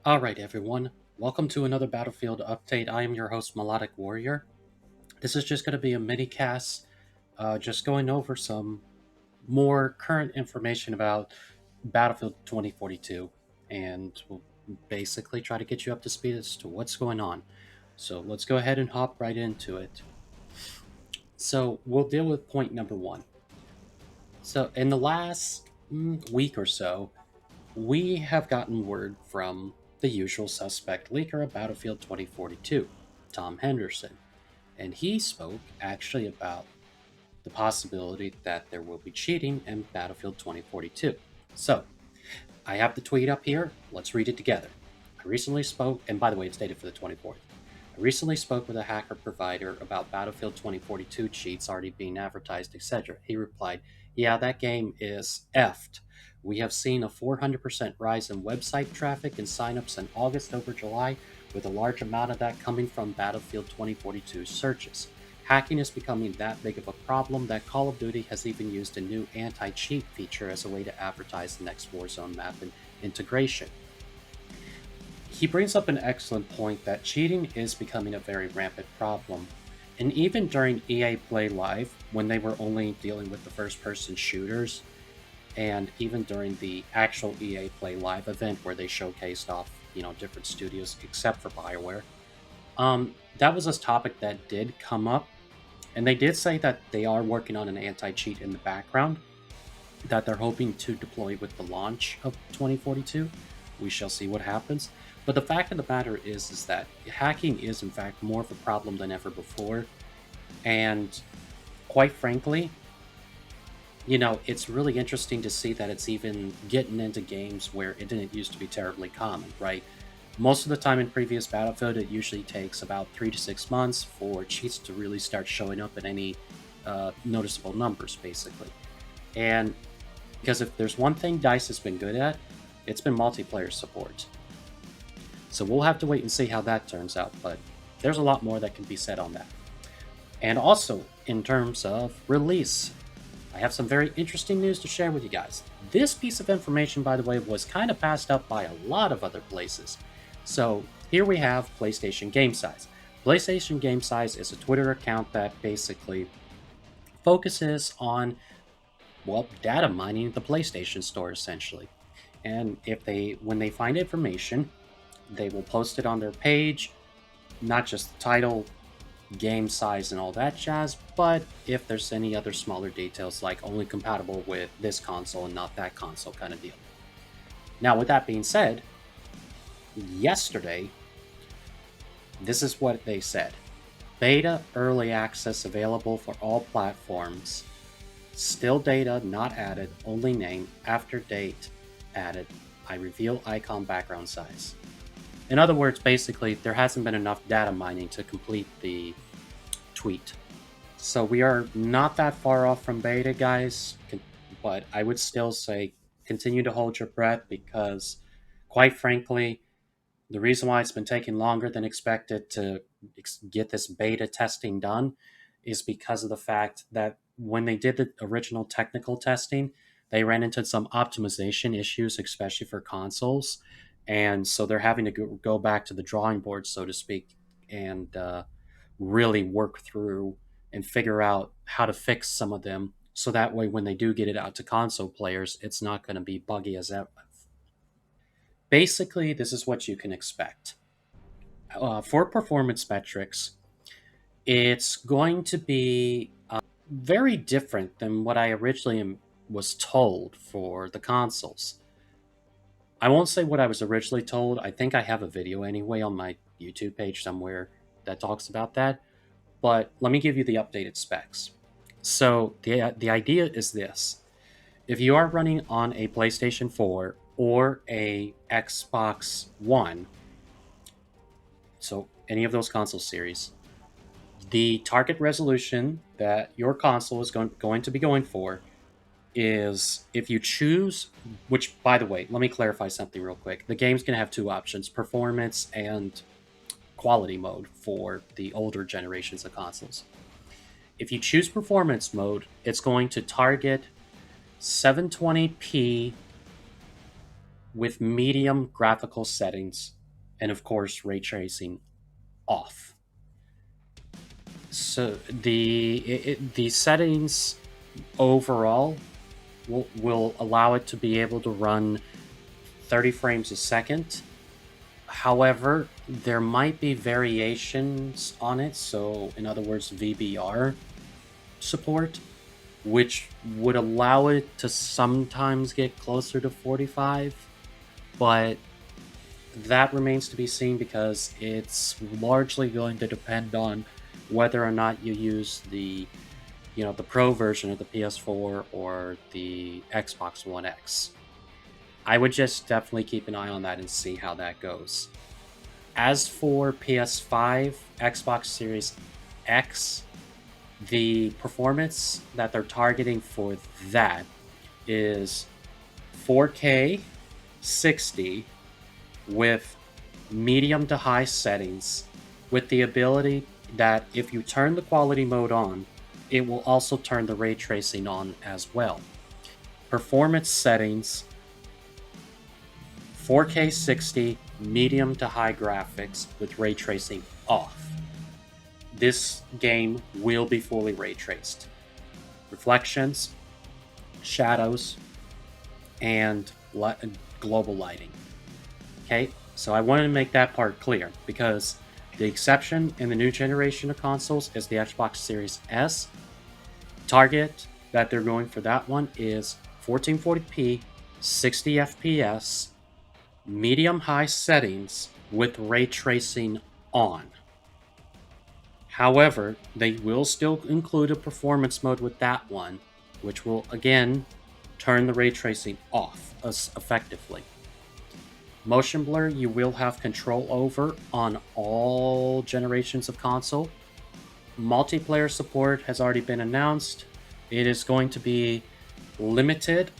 Alright, everyone. Welcome to another Battlefield update. I am your host, Melodic Warrior. This is just going to be a mini cast, just going over some more current information about Battlefield 2042, and we'll basically try to get you up to speed as to what's going on. So let's go ahead and hop right into it. So we'll deal with point number one. So in the last week or so, we have gotten word from the usual suspect leaker of Battlefield 2042, Tom Henderson, and he spoke actually about the possibility that there will be cheating in Battlefield 2042. So, I have the tweet up here. Let's read it together. I recently spoke, and by the way, it's dated for the 24th. I recently spoke with a hacker provider about Battlefield 2042 cheats already being advertised, etc. He replied, "Yeah, that game is effed. We have seen a 400% rise in website traffic and signups in August over July, with a large amount of that coming from Battlefield 2042 searches. Hacking is becoming that big of a problem that Call of Duty has even used a new anti-cheat feature as a way to advertise the next Warzone map and integration." He brings up an excellent point that cheating is becoming a very rampant problem. And even during EA Play Live, when they were only dealing with the first person shooters, and even during the actual EA Play Live event where they showcased off, different studios except for BioWare, that was a topic that did come up. And they did say that they are working on an anti cheat in the background that they're hoping to deploy with the launch of 2042. We shall see what happens. But the fact of the matter is that hacking is in fact more of a problem than ever before. And quite frankly, it's really interesting to see that it's even getting into games where it didn't used to be terribly common, right? Most of the time in previous Battlefield, it usually takes about 3 to 6 months for cheats to really start showing up in any noticeable numbers, basically. And because if there's one thing DICE has been good at, it's been multiplayer support. So we'll have to wait and see how that turns out, but there's a lot more that can be said on that. And also, in terms of release, I have some very interesting news to share with you guys. This piece of information, by the way, was kind of passed up by a lot of other places. So here we have PlayStation Game Size. PlayStation Game Size is a Twitter account that basically focuses on, well, data mining the PlayStation Store, essentially. And when they find information, they will post it on their page, not just the title, game size, and all that jazz, but if there's any other smaller details like only compatible with this console and not that console kind of deal. Now, with that being said, yesterday, this is what they said. Beta early access available for all platforms. Still data not added, only name, after date added. I reveal icon background size. In other words, basically, there hasn't been enough data mining to complete the tweet. So we are not that far off from beta, guys, but I would still say continue to hold your breath because, quite frankly, the reason why it's been taking longer than expected to get this beta testing done is because of the fact that when they did the original technical testing, they ran into some optimization issues, especially for consoles. And so they're having to go back to the drawing board, so to speak, and really work through and figure out how to fix some of them. So that way, when they do get it out to console players, it's not going to be buggy as ever. Basically, this is what you can expect. For performance metrics, it's going to be very different than what I originally was told for the consoles. I won't say what I was originally told. I think I have a video anyway on my YouTube page somewhere that talks about that. But let me give you the updated specs. So the idea is this. If you are running on a PlayStation 4 or a Xbox One, so any of those console series, the target resolution that your console is going to be going for is, if you choose, which, by the way, let me clarify something real quick. The game's going to have two options: performance and quality mode for the older generations of consoles. If you choose performance mode, it's going to target 720p with medium graphical settings and of course ray tracing off. So the settings overall will allow it to be able to run 30 frames a second. However, there might be variations on it, so in other words, VBR support, which would allow it to sometimes get closer to 45, but that remains to be seen because it's largely going to depend on whether or not you use the Pro version of the PS4 or the Xbox One X. I would just definitely keep an eye on that and see how that goes. As for PS5, Xbox Series X, the performance that they're targeting for that is 4K 60 with medium to high settings, with the ability that if you turn the quality mode on, it will also turn the ray tracing on as well. Performance settings 4K 60, medium to high graphics with ray tracing off. This game will be fully ray traced. Reflections, shadows, and global lighting. Okay, so I wanted to make that part clear because the exception in the new generation of consoles is the Xbox Series S. Target that they're going for that one is 1440p, 60 FPS, medium high settings with ray tracing on. However, they will still include a performance mode with that one, which will again turn the ray tracing off effectively. Motion blur you will have control over on all generations of console. Multiplayer support has already been announced. It is going to be limited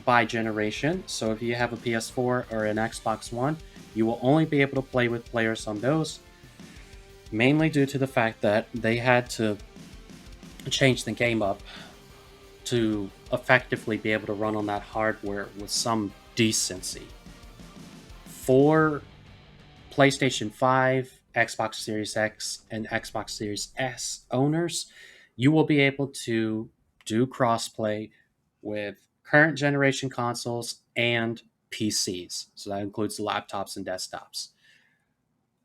by generation. So if you have a PS4 or an Xbox One, you will only be able to play with players on those, mainly due to the fact that they had to change the game up to effectively be able to run on that hardware with some decency. For PlayStation 5, Xbox Series X, and Xbox Series S owners, you will be able to do crossplay with current generation consoles and PCs. So that includes laptops and desktops.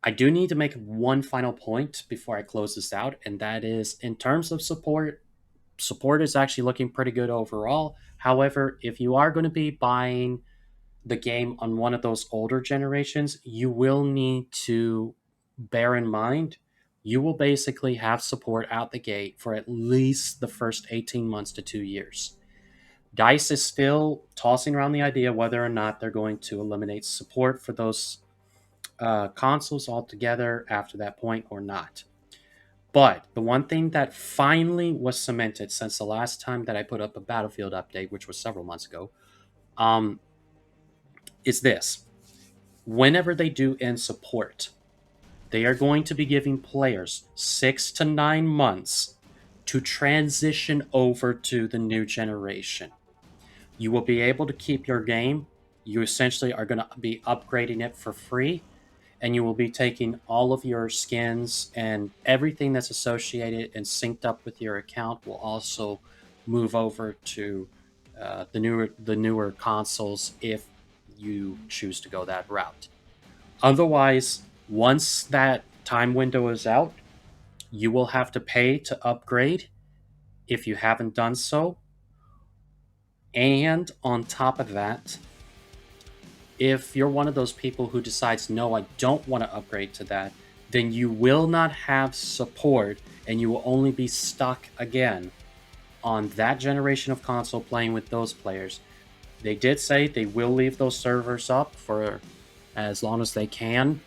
I do need to make one final point before I close this out, and that is in terms of support is actually looking pretty good overall. However, if you are going to be buying the game on one of those older generations, you will need to bear in mind you will basically have support out the gate for at least the first 18 months to 2 years. DICE is still tossing around the idea whether or not they're going to eliminate support for those consoles altogether after that point or not. But the one thing that finally was cemented since the last time that I put up a Battlefield update, which was several months ago, um, is this. Whenever they do end support, they are going to be giving players 6 to 9 months to transition over to the new generation. You will be able to keep your game. You essentially are going to be upgrading it for free, and you will be taking all of your skins and everything that's associated and synced up with your account will also move over to the newer consoles if you choose to go that route. Otherwise, once that time window is out, you will have to pay to upgrade if you haven't done so. And on top of that, if you're one of those people who decides, no, I don't want to upgrade to that, then you will not have support and you will only be stuck again on that generation of console playing with those players. They did say they will leave those servers up for as long as they can.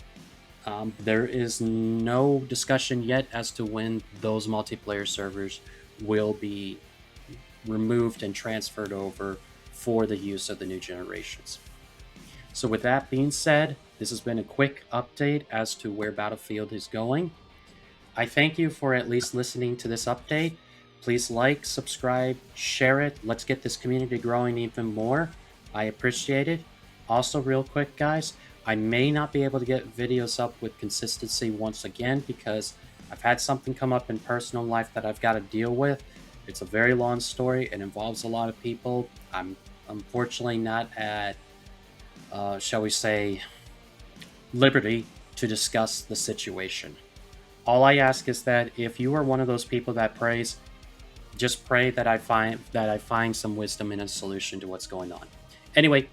There is no discussion yet as to when those multiplayer servers will be removed and transferred over for the use of the new generations. So, with that being said, this has been a quick update as to where Battlefield is going. I thank you for at least listening to this update. Please like, subscribe, share it. Let's get this community growing even more. I appreciate it. Also, real quick, guys, I may not be able to get videos up with consistency once again because I've had something come up in personal life that I've got to deal with. It's a very long story. It involves a lot of people. I'm unfortunately not at, shall we say, liberty to discuss the situation. All I ask is that if you are one of those people that prays, just pray that I find some wisdom and a solution to what's going on. Anyway,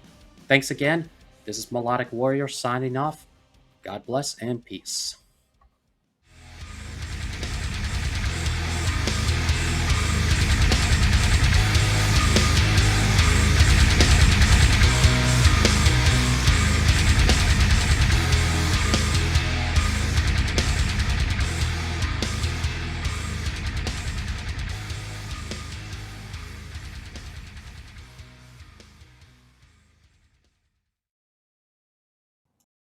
thanks again. This is Melodic Warrior signing off. God bless and peace.